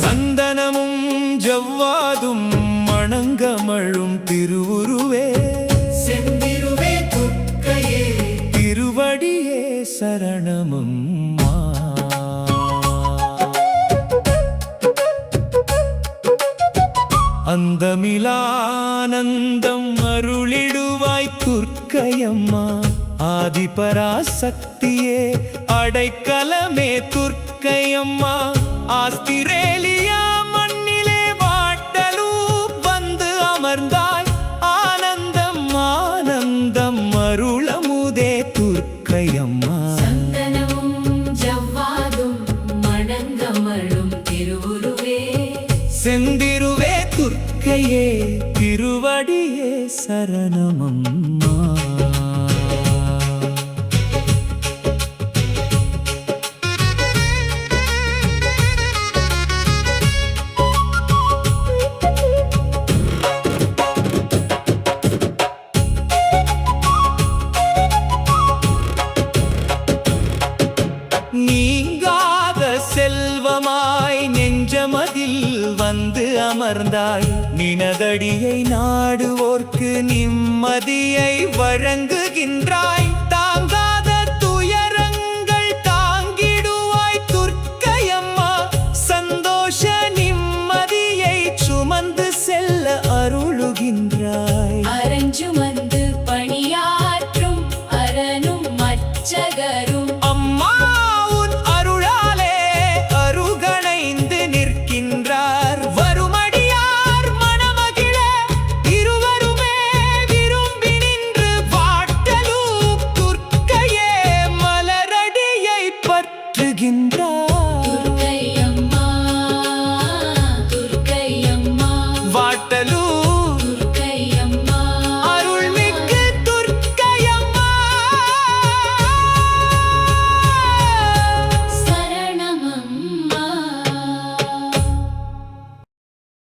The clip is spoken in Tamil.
சந்தனமும் ஜவ்வாதும் மணங்கமழும் திருவுருவே, செந்திருவே துர்க்கையே, திருவடியே சரணமும் அந்தமிலானந்தம் அருளிடுவாய் துர்க்கையம்மா. ஆதிபராசக்தியே அடைக்கலமே துர்க்கையம்மா. ஆஸ்திரேலியா மண்ணிலே வாட்டலூ வந்து அமர்ந்தாய். ஆனந்தம் ஆனந்தம் அருளமுதே துர்க்கையம்மா. சந்தனமும் ஜவ்வாதும் மணங்கமழும் திருவுருவே, செந்திருவே துர்க்கையே, திருவடியே சரணமம்மா. நீங்காத செல்வமாய் நெஞ்சமதில் வந்து அமர்ந்தாய். நினதடியை நாடுவோர்க்கு நிம்மதியை வழங்குகின்றாய். தாங்காத துயரங்கள் தாங்கிடுவாய் துர்க்கையம்மா. சந்தோஷ நிம்மதியை சுமந்து செல்ல அருளுகின்றாய். அரஞ்சுமந்து பணியாற்றும் அரணும் மச்சகரும் அம்மா உன் அருளாலே அருகணைந்து நிற்கின்றார். வருமடியார் மனமகிழ இருவருமே விரும்பி நின்று வாட்டலூ துர்க்கையே மலரடியை பற்றுகின்றார். துர்க்கையம்மா, துர்க்கையம்மா, வாட்டலூ